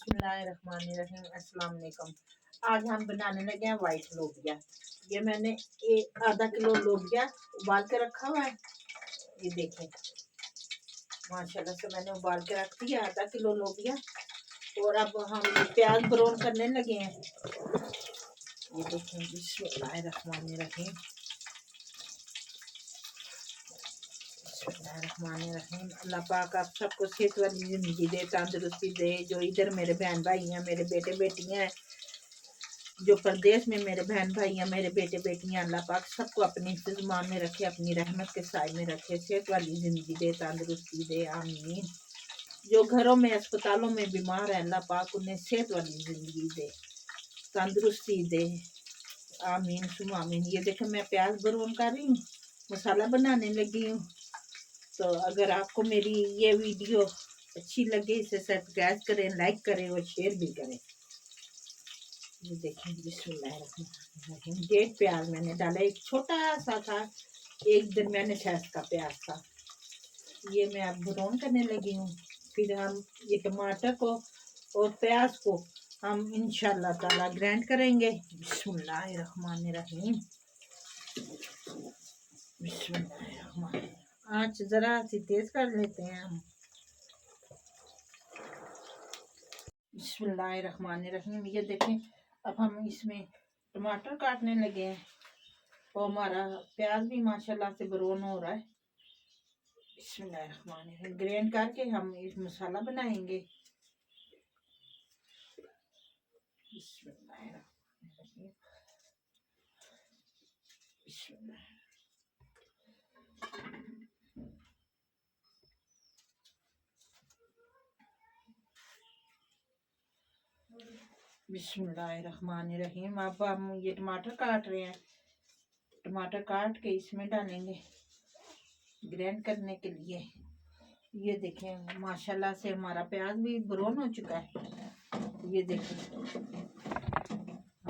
बिस्मिल्लाहिर्रहमानिर्रहीम। अस्सलाम वालेकुम। आज हम बनाने लगे हैं वाइट लोबिया। ये मैंने एक आधा किलो लोबिया उबाल के रखा हुआ है। ये देखें, माशाल्लाह से मैंने उबाल के रख दिया आधा किलो लोबिया। और अब हम प्याज ब्राउन करने लगे हैं। ये देखें, बिस्मिल्लाहिर्रहमानिर्रहीम। बिस्मिल्लाहिर्रहमानिर्रहीम। अल्लाह पाक आप सबको सेहत वाली ज़िंदगी दे, तंदुरुस्ती दे। जो इधर मेरे बहन भाई हैं, मेरे बेटे बेटियां हैं, जो प्रदेश में मेरे बहन भाई हैं, मेरे बेटे बेटियां, अल्लाह पाक सबको अपनी ज़ुबान में रखे, अपनी रहमत के साए में रखे, सेहत वाली ज़िंदगी दे, तंदुरुस्ती दे। आमीन। जो घरों में अस्पतालों में बीमार है, अल्लाह पाक उन्हें सेहत वाली ज़िंदगी दे, तंदुरुस्ती दे। आमीन सुम आमीन। ये देखें, मैं प्याज ब्राउन कर रही हूँ, मसाला बनाने लगी हूँ। तो अगर आपको मेरी ये वीडियो अच्छी लगे, इसे सब्सक्राइब करें, लाइक करें और शेयर भी करें। ये देखें, बिस्मिल्लाहिर्रहमानिर्रहीम। 1.5 प्याज मैंने डाला, एक छोटा सा था, एक दरमियाने साइज का प्याज था। ये मैं अब ब्राउन करने लगी हूँ। फिर हम ये टमाटर को और प्याज को हम इंशाल्लाह ताला ग्राइंड करेंगे। बिस्मिल्लाहिर्रहमानिर्रहीम। बिस्मिल्लाहिर्रहमानिर्रहीम। आँच ज़रा सी तेज़ कर लेते हैं हम। बिस्मिल्लाहिर्रहमानिर्रहीम। ये देखें, अब हम इसमें टमाटर काटने लगे हैं और हमारा प्याज भी माशाल्लाह से ब्राउन हो रहा है। बिस्मिल्लाहिर्रहमानिर्रहीम। ग्राइंड करके हम इस मसाला बनाएंगे। बिस्मिल्लाहिर्रहमानिर्रहीम। बिस्मिल्लाह। बिस्मिल्लाहिर्रहमानिर्रहीम। अब हम ये टमाटर काट रहे हैं। टमाटर काट के इसमें डालेंगे ग्राइंड करने के लिए। ये देखें, माशाल्लाह से हमारा प्याज भी ब्राउन हो चुका है। ये देखें,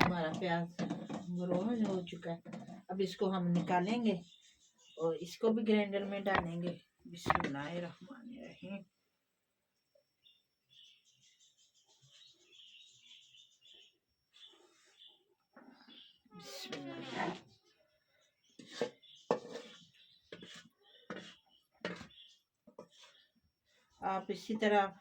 हमारा प्याज ब्राउन हो चुका है। अब इसको हम निकालेंगे और इसको भी ग्राइंडर में डालेंगे। बिस्मिल्लाहिर्रहमानिर्रहीम। बिस्मिल्लाह। आप इसी तरह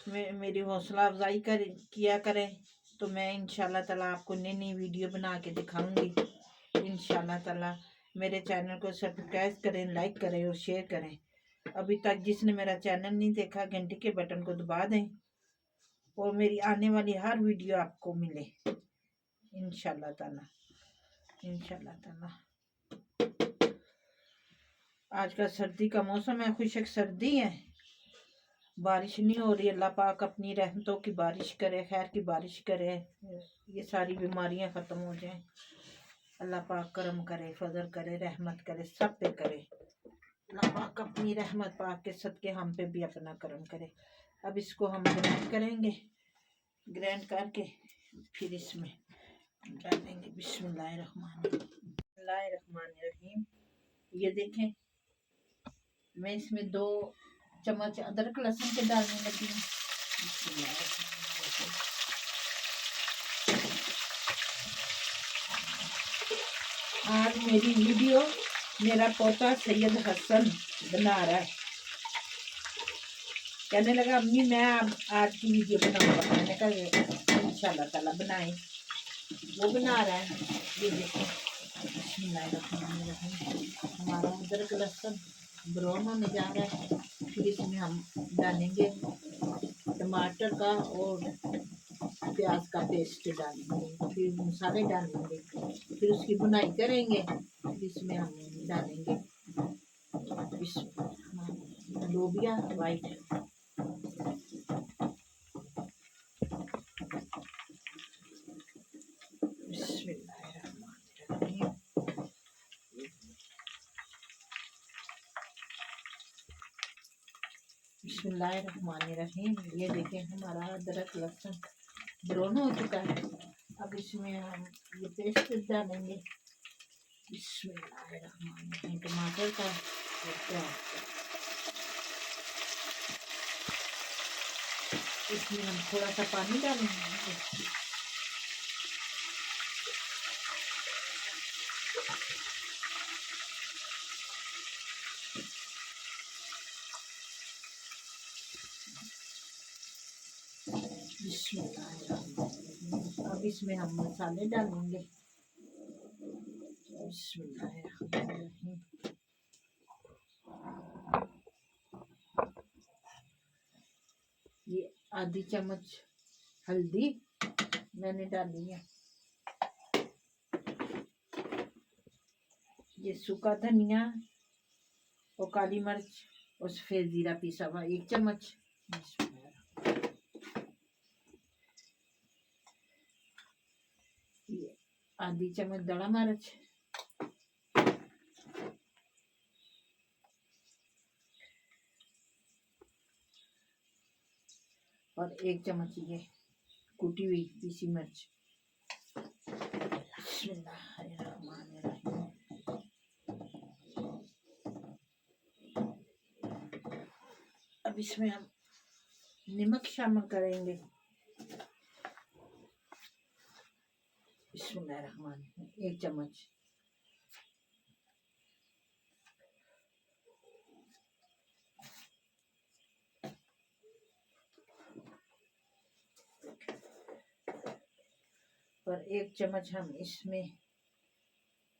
मेरी हौसला अफजाई किया करें, तो मैं इंशाल्लाह ताला आपको नई नई वीडियो बना के दिखाऊंगी। इंशाल्लाह ताला मेरे चैनल को सब्सक्राइब करें, लाइक करें और शेयर करें। अभी तक जिसने मेरा चैनल नहीं देखा, घंटी के बटन को दबा दें और मेरी आने वाली हर वीडियो आपको मिले इंशाल्लाह ताला। इंशाल्लाह ताला। आज का सर्दी का मौसम है, खुशक सर्दी है, बारिश नहीं हो रही। अल्लाह पाक अपनी रहमतों की बारिश करे, खैर की बारिश करे, ये सारी बीमारियां ख़त्म हो जाएं। अल्लाह पाक करम करे, फजल करे, रहमत करे, सब पे करे। अल्लाह पाक अपनी रहमत पाक के सदके हम पे भी अपना करम करे। अब इसको हम ग्राइंड करेंगे। ग्राइंड करके फिर इसमें डालेंगे। बिस्मिल्लाहिर्रहमानिर्रहीम। ये देखें, मैं इसमें 2 चम्मच अदरक लहसुन के डालने लगी हूँ। आज मेरी वीडियो मेरा पोता सैयद हसन बना रहा है। कहने लगा, अम्मी मैं आज की वीडियो बनाऊंगा। मैंने कहा इंशाल्लाह ताला बनाए। वो बना रहा है। ये देखो, हमारा अदरक लहसुन ब्राउन होने जा रहा है। फिर इसमें हम डालेंगे टमाटर का और प्याज का पेस्ट डालेंगे, फिर मसाले डालेंगे, फिर उसकी बुनाई करेंगे। फिर इसमें हम डालेंगे लोबिया वाइट। बिस्मिल्लाहिर्रहमानिर्रहीम। ये देखें, हमारा अदरक लहसुन ब्राउन हो चुका है। अब इसमें हम ये पेस्ट डालेंगे। बिस्मिल्लाहिर्रहमानिर्रहीम। टमाटर का और प्याज का इसमें हम थोड़ा सा पानी डालेंगे। अब इसमें हम मसाले डालेंगे। ये आधी चम्मच हल्दी मैंने डाली है। ये सूखा धनिया और काली मिर्च और सफेद जीरा पिसा हुआ 1 चम्मच। ये आधी चम्मच दड़ा मिर्च और 1 चम्मच ये कुटी हुई पीसी मिर्च। अब इसमें हम नमक शामिल करेंगे। बिस्मिल्लाहिर्रहमानिर्रहीम 1 चम्मच। और 1 चम्मच हम इसमें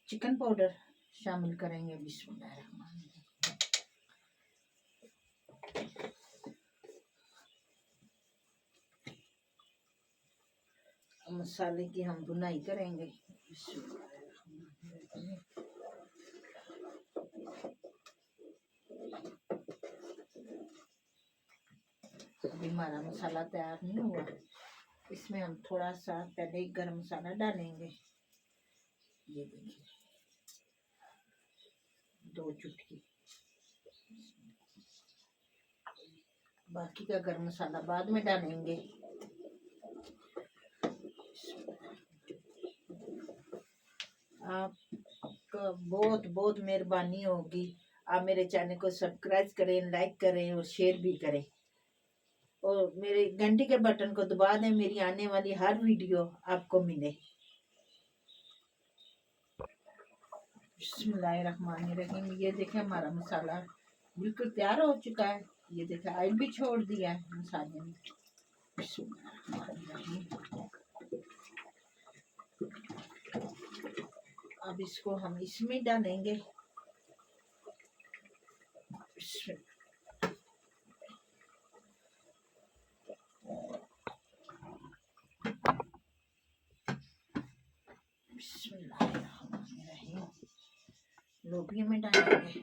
चिकन पाउडर शामिल करेंगे। बिस्मिल्लाहिर्रहमानिर्रहीम। मसाले की हम भुनाई करेंगे। अभी हमारा मसाला तैयार नहीं हुआ। इसमें हम थोड़ा सा पहले गरम मसाला डालेंगे। ये देखिए 2 चुटकी। बाकी का गरम मसाला बाद में डालेंगे। आपका बहुत बहुत मेहरबानी होगी, आप मेरे चैनल को सब्सक्राइब करें, लाइक करें और शेयर भी करें और मेरे घंटी के बटन को दबा दें, मेरी आने वाली हर वीडियो आपको मिले। बिस्मिल्लाहिर्रहमानिर्रहीम। ये देखें हमारा मसाला बिल्कुल तैयार हो चुका है। ये देखें ऑयल भी छोड़ दिया है मसाले में। बिस्मिल्लाहिर्रहमानिर्रहीम। अब इसको हम इसमें डालेंगे। बिस्मिल्लाहिर्रहमानिर्रहीम। लोबिया में डालेंगे।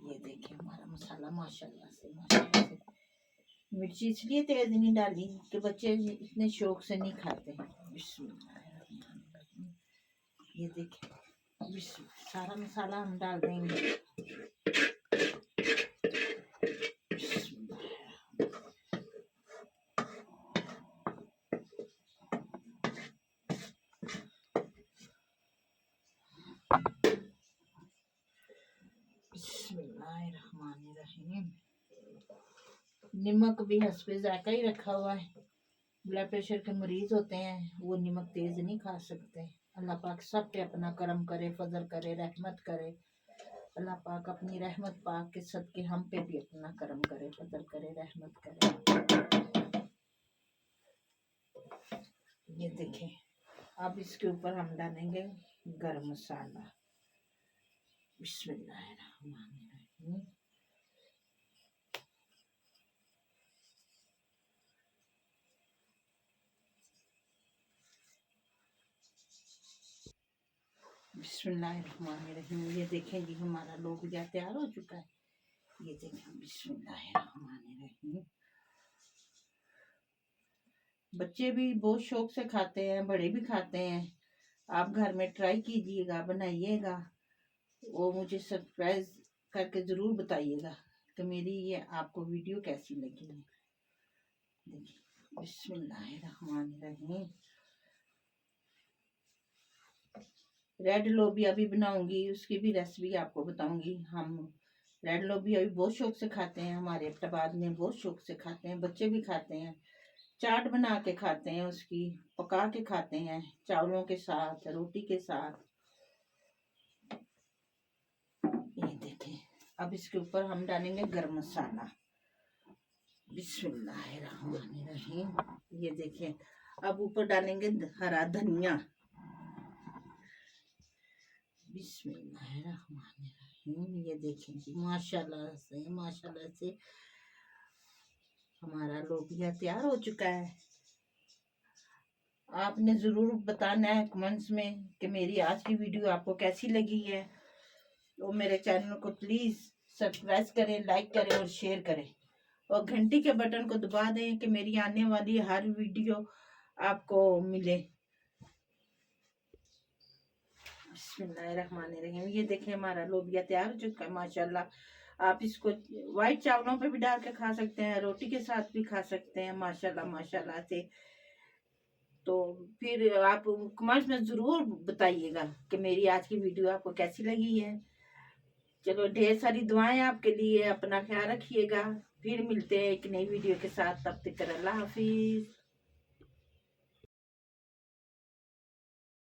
ये देखिए हमारा मसाला माशाल्लाह से मिर्ची इसलिए तेज नहीं डाली कि बच्चे इतने शौक से नहीं खाते। बिस्मिल्लाहिर्रहमानिर्रहीम। ये देखिए सारा मसाला हम डाल देंगे। बिस्मिल्लाहिर्रहमानिर्रहीम। नमक भी हस्बे जायका ही रखा हुआ है। ब्लड प्रेशर के मरीज होते हैं, वो नमक तेज नहीं खा सकते। अल्लाह पाक सब पे अपना करम करे, फजल करे, रहमत करे। अल्लाह पाक अपनी रहमत पाक के सदके हम पे भी अपना करम करे, फजल करे, रहमत करे। ये देखें अब इसके ऊपर हम डालेंगे गरम मसाला। बिस्मिल्लाहिर्रहमानिर्रहीम। बिस्मिल्लाहिर्रहमानिर्रहीम। ये देखें जी हमारा लोबिया तैयार हो चुका है। ये देखें बिस्मिल्लाहिर्रहमानिर्रहीम। बच्चे भी बहुत शौक से खाते हैं, बड़े भी खाते हैं। आप घर में ट्राई कीजिएगा, बनाइएगा और मुझे सरप्राइज करके ज़रूर बताइएगा कि मेरी ये आपको वीडियो कैसी लगी। देखिए बिस्मिल्लाहिर्रहमानिर्रहीम। रेड लोबिया भी बनाऊंगी, उसकी भी रेसिपी आपको बताऊंगी। हम रेड लोबिया भी बहुत शौक से खाते हैं, हमारे अब्बाद में बहुत शौक से खाते हैं, बच्चे भी खाते हैं। चाट बना के खाते हैं, उसकी पका के खाते हैं चावलों के साथ, रोटी के साथ। ये देखें, अब इसके ऊपर हम डालेंगे गरम मसाला। बिस्मिल्लाहिर्रहमानिर्रहीम। ये देखें, अब ऊपर डालेंगे हरा धनिया। बिस्मिल्लाहिर्रहमानिर्रहीम। ये देखें जी, माशाल्लाह से हमारा लोबिया तैयार हो चुका है। आपने ज़रूर बताना है कमेंट्स में कि मेरी आज की वीडियो आपको कैसी लगी है। तो मेरे चैनल को प्लीज़ सब्सक्राइब करें, लाइक करें और शेयर करें, और घंटी के बटन को दबा दें कि मेरी आने वाली हर वीडियो आपको मिले। बिस्मिल्लाहिर्रहमानिर्रहीम। ये देखें, हमारा लोबिया तैयार हो चुका है माशाल्लाह। आप इसको वाइट चावलों पे भी डाल के खा सकते हैं, रोटी के साथ भी खा सकते हैं माशाल्लाह माशाल्लाह से। तो फिर आप कमेंट्स में ज़रूर बताइएगा कि मेरी आज की वीडियो आपको कैसी लगी है। चलो, ढेर सारी दुआएं आपके लिए, अपना ख्याल रखिएगा। फिर मिलते हैं एक नई वीडियो के साथ, तब तक अल्लाह हाफिज।